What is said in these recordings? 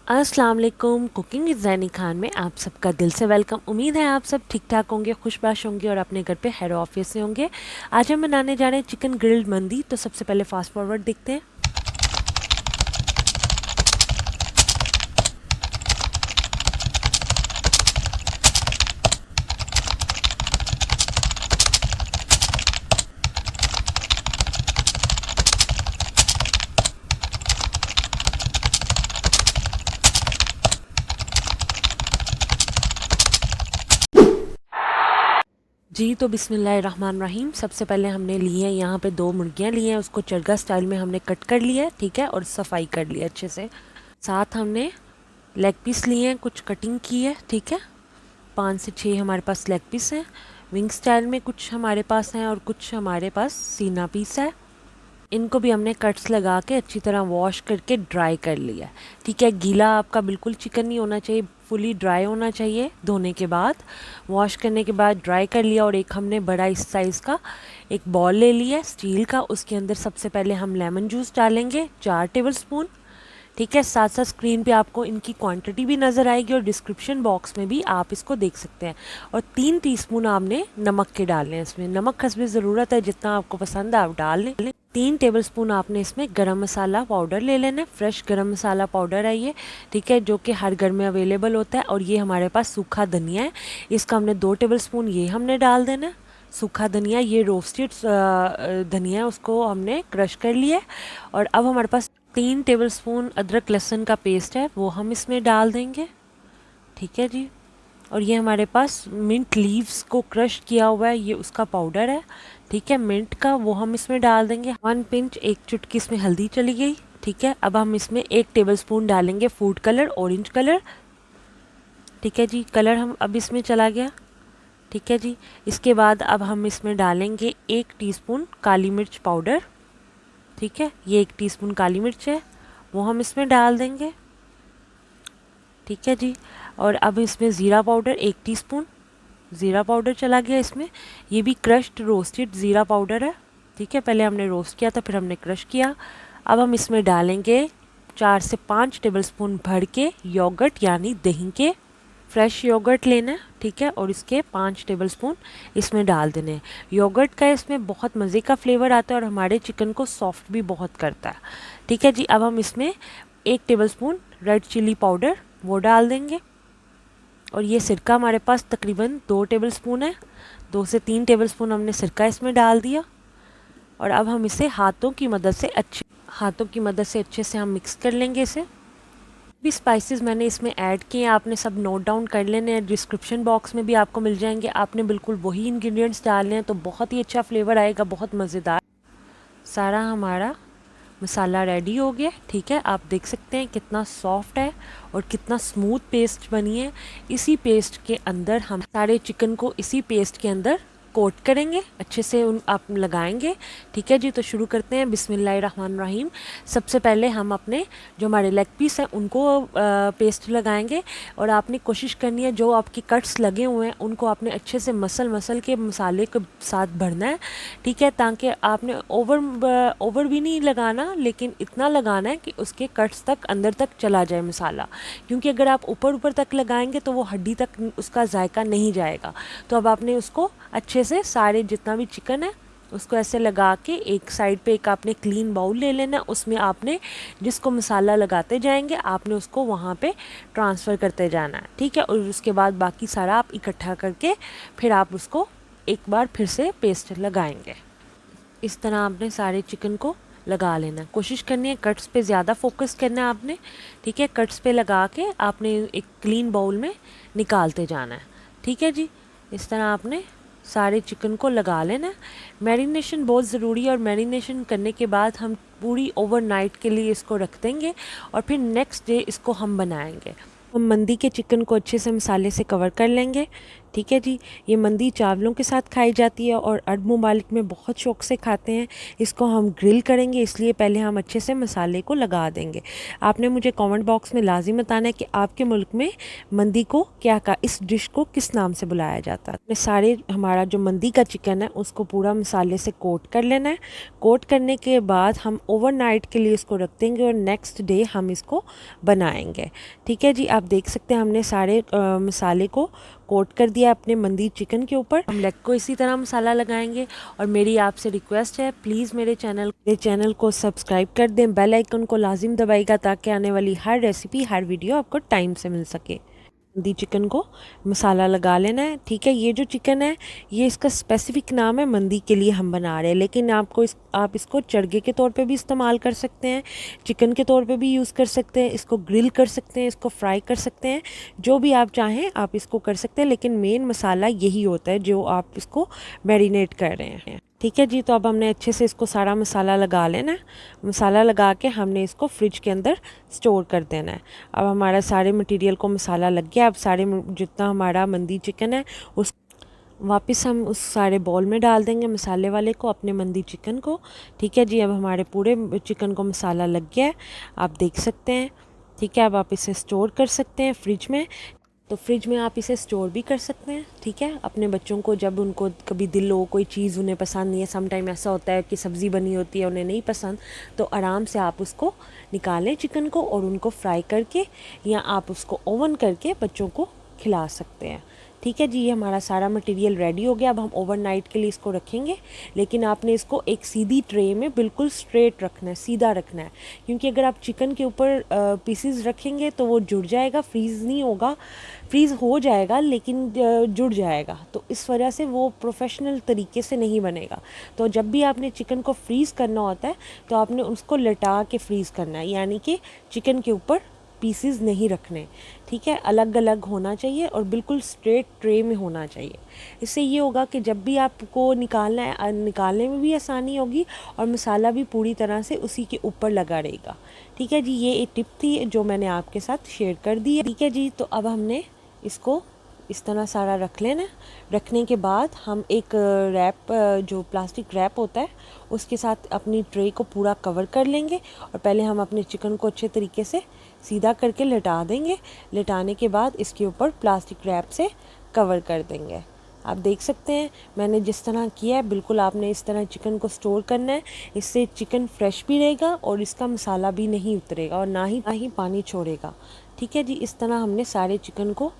अस्सलाम वालेकुम। Cooking with ज़ैनी खान में आप सबका दिल से वेलकम। उम्मीद है आप सब ठीक ठाक होंगे, खुशबाश होंगे और अपने घर पे हैर ऑफिस से होंगे। आज हम बनाने जा रहे हैं चिकन ग्रिल्ड मंदी। तो सबसे पहले फास्ट फॉरवर्ड देखते हैं। जी तो बिस्मिल्लाहिर्रहमानिर्रहीम। सबसे पहले हमने ली है यहाँ पे 2 मुर्गियाँ ली हैं, उसको चरगा स्टाइल में हमने कट कर लिया है, ठीक है, और सफाई कर लिया अच्छे से। साथ हमने लेग पीस लिए हैं, कुछ कटिंग की है, ठीक है। 5 से 6 हमारे पास लेग पीस हैं। विंग स्टाइल में कुछ हमारे पास हैं और कुछ हमारे पास सीना पीस है। इनको भी हमने कट्स लगा के अच्छी तरह वॉश करके ड्राई कर लिया है, ठीक है। गीला आपका बिल्कुल चिकन नहीं होना चाहिए, फुली ड्राई होना चाहिए। धोने के बाद, वॉश करने के बाद ड्राई कर लिया। और एक हमने बड़ा इस साइज़ का एक बॉल ले लिया स्टील का। उसके अंदर सबसे पहले हम लेमन जूस डालेंगे 4 टेबलस्पून, ठीक है। साथ साथ स्क्रीन पे आपको इनकी क्वांटिटी भी नज़र आएगी और डिस्क्रिप्शन बॉक्स में भी आप इसको देख सकते हैं। और 3 टीस्पून आपने नमक के डालने हैं इसमें। नमक हस्बे ज़रूरत है, जितना आपको पसंद है आप डाल लें। 3 टेबलस्पून आपने इसमें गरम मसाला पाउडर ले लेना है। फ्रेश गरम मसाला पाउडर है ये, ठीक है, जो कि हर घर में अवेलेबल होता है। और ये हमारे पास सूखा धनिया है, इसका हमने 2 टेबलस्पून ये हमने डाल देना है। सूखा धनिया, ये रोस्टेड धनिया, उसको हमने क्रश कर लिया है। और अब हमारे पास 3 टेबलस्पून अदरक लहसुन का पेस्ट है, वो हम इसमें डाल देंगे, ठीक है जी। और ये हमारे पास मिंट लीव्स को क्रश किया हुआ है, ये उसका पाउडर है, ठीक है, मिंट का, वो हम इसमें डाल देंगे। 1 पिंच, 1 चुटकी इसमें हल्दी चली गई, ठीक है। अब हम इसमें 1 टेबलस्पून डालेंगे फूड कलर, ऑरेंज कलर, ठीक है जी। कलर हम अब इसमें चला गया, ठीक है जी। इसके बाद अब हम इसमें डालेंगे 1 टीस्पून काली मिर्च पाउडर, ठीक है। ये 1 टीस्पून काली मिर्च है, वो हम इसमें डाल देंगे, ठीक है जी। और अब इसमें ज़ीरा पाउडर 1 टीस्पून, ज़ीरा पाउडर चला गया इसमें। ये भी क्रश्ड रोस्टेड ज़ीरा पाउडर है, ठीक है। पहले हमने रोस्ट किया था, फिर हमने क्रश किया। अब हम इसमें डालेंगे 4 से 5 टेबलस्पून भर के योगर्ट, यानी दही के फ्रेश योगर्ट लेना है, ठीक है। और इसके 5 टेबलस्पून इसमें डाल देने हैं। योगर्ट का इसमें बहुत मज़े का फ्लेवर आता है और हमारे चिकन को सॉफ्ट भी बहुत करता है, ठीक है जी। अब हम इसमें 1 टेबलस्पून रेड चिली पाउडर वो डाल देंगे। और ये सिरका हमारे पास तकरीबन 2 टेबलस्पून है, 2 से 3 टेबलस्पून हमने सिरका इसमें डाल दिया। और अब हम इसे हाथों की मदद से अच्छे से हम मिक्स कर लेंगे इसे। भी स्पाइसेस मैंने इसमें ऐड किए हैं, आपने सब नोट डाउन कर लेने हैं, डिस्क्रिप्शन बॉक्स में भी आपको मिल जाएंगे। आपने बिल्कुल वही इंग्रेडिएंट्स डालने हैं, तो बहुत ही अच्छा फ्लेवर आएगा, बहुत मज़ेदार। सारा हमारा मसाला रेडी हो गया, ठीक है। आप देख सकते हैं कितना सॉफ्ट है और कितना स्मूथ पेस्ट बनी है। इसी पेस्ट के अंदर हम सारे चिकन को इसी पेस्ट के अंदर कोट करेंगे, अच्छे से उन आप लगाएंगे, ठीक है जी। तो शुरू करते हैं, बिस्मिल्लाहिर्रहमानिर्रहीम। सबसे पहले हम अपने जो हमारे लेग पीस हैं उनको पेस्ट लगाएंगे। और आपने कोशिश करनी है जो आपके कट्स लगे हुए हैं उनको आपने अच्छे से मसल के मसाले के साथ भरना है, ठीक है। ताकि आपने ओवर भी नहीं लगाना, लेकिन इतना लगाना है कि उसके कट्स तक अंदर तक चला जाए मसाला। क्योंकि अगर आप ऊपर तक लगाएंगे तो वो हड्डी तक उसका जायका नहीं जाएगा। तो अब आपने उसको अच्छे से सारे जितना भी चिकन है उसको ऐसे लगा के एक साइड पे एक आपने क्लीन बाउल ले लेना। उसमें आपने जिसको मसाला लगाते जाएंगे आपने उसको वहाँ पे ट्रांसफ़र करते जाना है, ठीक है। और उसके बाद बाकी सारा आप इकट्ठा करके फिर आप उसको एक बार फिर से पेस्ट लगाएंगे। इस तरह आपने सारे चिकन को लगा लेना है। कोशिश करनी है कट्स पे ज़्यादा फोकस करना है आपने, ठीक है। कट्स पे लगा के आपने एक क्लीन बाउल में निकालते जाना है, ठीक है जी। इस तरह आपने सारे चिकन को लगा लेना है। मैरिनेशन बहुत ज़रूरी है और मैरिनेशन करने के बाद हम पूरी ओवरनाइट के लिए इसको रख देंगे और फिर नेक्स्ट डे इसको हम बनाएंगे। हम मंदी के चिकन को अच्छे से मसाले से कवर कर लेंगे, ठीक है जी। ये मंदी चावलों के साथ खाई जाती है और अरब ममालिक में बहुत शौक़ से खाते हैं। इसको हम ग्रिल करेंगे, इसलिए पहले हम अच्छे से मसाले को लगा देंगे। आपने मुझे कमेंट बॉक्स में लाजिम बताना है कि आपके मुल्क में मंदी को क्या कहा, इस डिश को किस नाम से बुलाया जाता है। सारे हमारा जो मंदी का चिकन है उसको पूरा मसाले से कोट कर लेना है। कोट करने के बाद हम ओवरनाइट के लिए इसको रख देंगे और नेक्स्ट डे हम इसको बनाएंगे। ठीक है जी। आप देख सकते हैं हमने सारे मसाले को कोट कर दिया अपने मंदी चिकन के ऊपर। हम लेग को इसी तरह मसाला लगाएंगे और मेरी आपसे रिक्वेस्ट है, प्लीज़ मेरे चैनल को सब्सक्राइब कर दें, बेल आइकन को लाजिम दबाइएगा ताकि आने वाली हर रेसिपी, हर वीडियो आपको टाइम से मिल सके। मंदी चिकन को मसाला लगा लेना है। ठीक है। ये जो चिकन है ये इसका स्पेसिफिक नाम है, मंदी के लिए हम बना रहे हैं, लेकिन आप इसको चरगे के तौर पे भी इस्तेमाल कर सकते हैं, चिकन के तौर पे भी यूज़ कर सकते हैं, इसको ग्रिल कर सकते हैं, इसको फ्राई कर सकते हैं, जो भी आप चाहें आप इसको कर सकते हैं। लेकिन मेन मसाला यही होता है जो आप इसको मैरिनेट कर रहे हैं। ठीक है जी। तो अब हमने अच्छे से इसको सारा मसाला लगा लेना है। मसाला लगा के हमने इसको फ्रिज के अंदर स्टोर कर देना है। अब हमारा सारे मटेरियल को मसाला लग गया। अब सारे जितना हमारा मंदी चिकन है उस वापस हम उस सारे बॉल में डाल देंगे मसाले वाले को, अपने मंदी चिकन को। ठीक है जी। अब हमारे पूरे चिकन को मसाला लग गया है, आप देख सकते हैं। ठीक है। अब आप इसे स्टोर कर सकते हैं फ्रिज में। तो फ्रिज में आप इसे स्टोर भी कर सकते हैं। ठीक है। अपने बच्चों को जब उनको कभी दिल हो, कोई चीज़ उन्हें पसंद नहीं है, सम टाइम ऐसा होता है कि सब्ज़ी बनी होती है उन्हें नहीं पसंद, तो आराम से आप उसको निकालें चिकन को और उनको फ्राई करके या आप उसको ओवन करके बच्चों को खिला सकते हैं। ठीक है जी। ये हमारा सारा मटेरियल रेडी हो गया। अब हम ओवरनाइट के लिए इसको रखेंगे, लेकिन आपने इसको एक सीधी ट्रे में बिल्कुल स्ट्रेट रखना है, सीधा रखना है, क्योंकि अगर आप चिकन के ऊपर पीसेस रखेंगे तो वो जुड़ जाएगा, फ्रीज़ नहीं होगा, फ्रीज़ हो जाएगा लेकिन जुड़ जाएगा, तो इस वजह से वो प्रोफेशनल तरीके से नहीं बनेगा। तो जब भी आपने चिकन को फ्रीज़ करना होता है तो आपने उसको लटा के फ्रीज़ करना है, यानी कि चिकन के ऊपर पीसेस नहीं रखने। ठीक है। अलग अलग होना चाहिए और बिल्कुल स्ट्रेट ट्रे में होना चाहिए। इससे ये होगा कि जब भी आपको निकालना है, निकालने में भी आसानी होगी और मसाला भी पूरी तरह से उसी के ऊपर लगा रहेगा। ठीक है जी। ये एक टिप थी जो मैंने आपके साथ शेयर कर दी है। ठीक है जी। तो अब हमने इसको इस तरह सारा रख लेना। रखने के बाद हम एक रैप, जो प्लास्टिक रैप होता है, उसके साथ अपनी ट्रे को पूरा कवर कर लेंगे और पहले हम अपने चिकन को अच्छे तरीके से सीधा करके लिटा देंगे। लिटाने के बाद इसके ऊपर प्लास्टिक रैप से कवर कर देंगे। आप देख सकते हैं मैंने जिस तरह किया है, बिल्कुल आपने इस तरह चिकन को स्टोर करना है। इससे चिकन फ्रेश भी रहेगा और इसका मसाला भी नहीं उतरेगा और ना ही पानी छोड़ेगा। ठीक है जी। इस तरह हमने सारे चिकन को,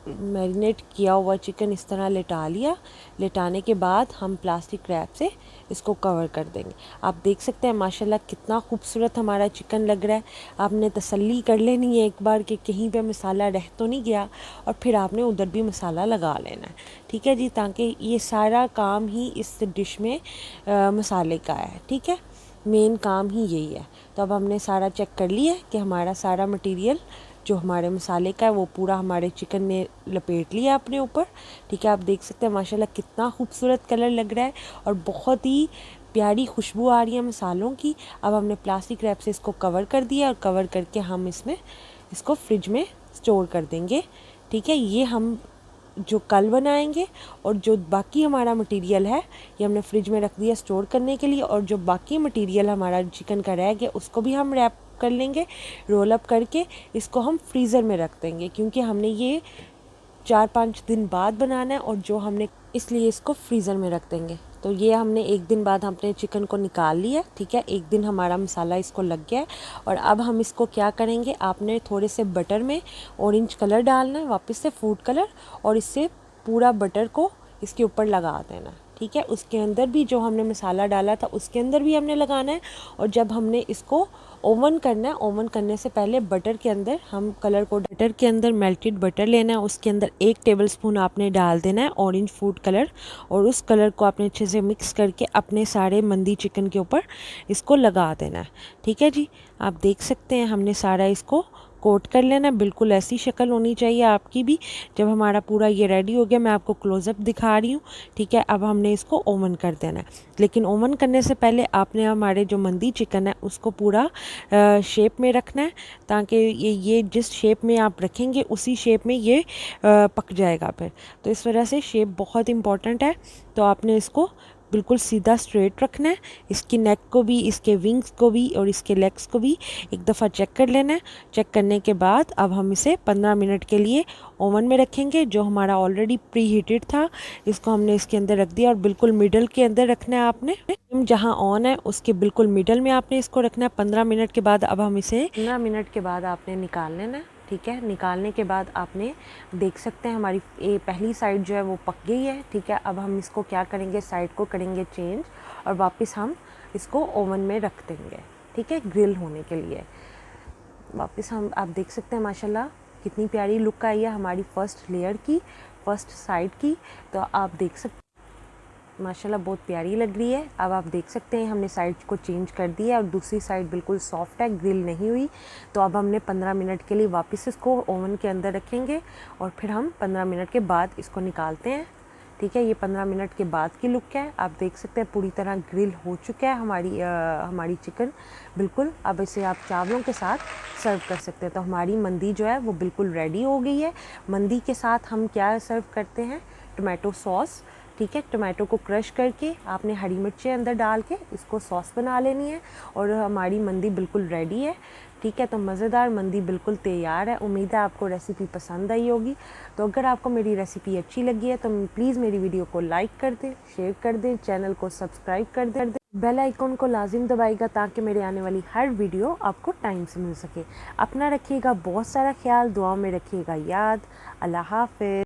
मैरिनेट किया हुआ चिकन इस तरह लिटा लिया। लिटाने के बाद हम प्लास्टिक रैप से इसको कवर कर देंगे। आप देख सकते हैं माशाल्लाह कितना खूबसूरत हमारा चिकन लग रहा है। आपने तसल्ली कर लेनी है एक बार कि कहीं पे मसाला रह तो नहीं गया, और फिर आपने उधर भी मसाला लगा लेना है। ठीक है जी। ताकि ये सारा काम ही इस डिश में मसाले का है। ठीक है। मेन काम ही यही है। तो अब हमने सारा चेक कर लिया कि हमारा सारा मटेरियल जो हमारे मसाले का है वो पूरा हमारे चिकन ने लपेट लिया अपने ऊपर। ठीक है। आप देख सकते हैं माशाल्लाह कितना खूबसूरत कलर लग रहा है और बहुत ही प्यारी खुशबू आ रही है मसालों की। अब हमने प्लास्टिक रैप से इसको कवर कर दिया और कवर करके हम इसको फ्रिज में स्टोर कर देंगे। ठीक है। ये हम जो कल बनाएंगे और जो बाकी हमारा मटेरियल है ये हमने फ्रिज में रख दिया स्टोर करने के लिए, और जो बाकी मटेरियल हमारा चिकन का रह गया उसको भी हम रैप कर लेंगे, रोल अप करके इसको हम फ्रीज़र में रख देंगे, क्योंकि हमने ये 4-5 दिन बाद बनाना है और जो हमने इसलिए इसको फ्रीज़र में रख देंगे। तो ये हमने एक दिन बाद अपने चिकन को निकाल लिया। ठीक है। एक दिन हमारा मसाला इसको लग गया है और अब हम इसको क्या करेंगे, आपने थोड़े से बटर में ऑरेंज कलर डालना है, वापस से फूड कलर, और इससे पूरा बटर को इसके ऊपर लगा देना है। ठीक है। उसके अंदर भी जो हमने मसाला डाला था उसके अंदर भी हमने लगाना है, और जब हमने इसको ओवन करना है, ओवन करने से पहले बटर के अंदर हम कलर को, बटर के अंदर मेल्टेड बटर लेना है, उसके अंदर 1 टेबलस्पून आपने डाल देना है ऑरेंज फूड कलर, और उस कलर को आपने अच्छे से मिक्स करके अपने सारे मंदी चिकन के ऊपर इसको लगा देना है। ठीक है जी। आप देख सकते हैं हमने सारा इसको कोट कर लेना है। बिल्कुल ऐसी शक्ल होनी चाहिए आपकी भी। जब हमारा पूरा ये रेडी हो गया, मैं आपको क्लोज़अप दिखा रही हूँ, ठीक है। अब हमने इसको ओवन कर देना है, लेकिन ओवन करने से पहले आपने हमारे जो मंदी चिकन है उसको पूरा शेप में रखना है, ताकि ये जिस शेप में आप रखेंगे उसी शेप में ये पक जाएगा फिर। तो इस वजह से शेप बहुत इम्पॉर्टेंट है। तो आपने इसको बिल्कुल सीधा स्ट्रेट रखना है। इसकी नेक को भी, इसके विंग्स को भी और इसके लेग्स को भी एक दफ़ा चेक कर लेना है। चेक करने के बाद अब हम इसे 15 मिनट के लिए ओवन में रखेंगे, जो हमारा ऑलरेडी प्री हीटेड था। इसको हमने इसके अंदर रख दिया और बिल्कुल मिडल के अंदर रखना है आपने। जहाँ ऑन है उसके बिल्कुल मिडल में आपने इसको रखना है। 15 मिनट के बाद अब हम इसे 15 मिनट के बाद आपने निकाल लेना है, ठीक है। निकालने के बाद आपने देख सकते हैं हमारी पहली साइड जो है वो पक गई है, ठीक है। अब हम इसको क्या करेंगे, साइड को करेंगे चेंज और वापस हम इसको ओवन में रख देंगे, ठीक है, ग्रिल होने के लिए। वापस हम आप देख सकते हैं माशाल्लाह कितनी प्यारी लुक आई है हमारी फ़र्स्ट लेयर की, फ़र्स्ट साइड की। तो आप देख सकते माशाल्लाह बहुत प्यारी लग रही है। अब आप देख सकते हैं हमने साइड को चेंज कर दिया और दूसरी साइड बिल्कुल सॉफ्ट है, ग्रिल नहीं हुई। तो अब हमने 15 मिनट के लिए वापस इसको ओवन के अंदर रखेंगे और फिर हम 15 मिनट के बाद इसको निकालते हैं, ठीक है। ये 15 मिनट के बाद की लुक है। आप देख सकते हैं पूरी तरह ग्रिल हो चुका है हमारी चिकन बिल्कुल। अब इसे आप चावलों के साथ सर्व कर सकते हैं। तो हमारी मंदी जो है वो बिल्कुल रेडी हो गई है। मंदी के साथ हम क्या सर्व करते हैं, टोमेटो सॉस, ठीक है। टोमेटो को क्रश करके आपने हरी मिर्चें अंदर डाल के इसको सॉस बना लेनी है और हमारी मंदी बिल्कुल रेडी है, ठीक है। तो मज़ेदार मंदी बिल्कुल तैयार है। उम्मीद है आपको रेसिपी पसंद आई होगी। तो अगर आपको मेरी रेसिपी अच्छी लगी है तो प्लीज़ मेरी वीडियो को लाइक कर दें, शेयर कर दें, चैनल को सब्सक्राइब कर दें, बेल आइकन को लाजिम दबाइएगा ताकि मेरे आने वाली हर वीडियो आपको टाइम से मिल सके। अपना रखिएगा बहुत सारा ख्याल, दुआओं में रखिएगा याद। अल्लाह हाफ़िज़।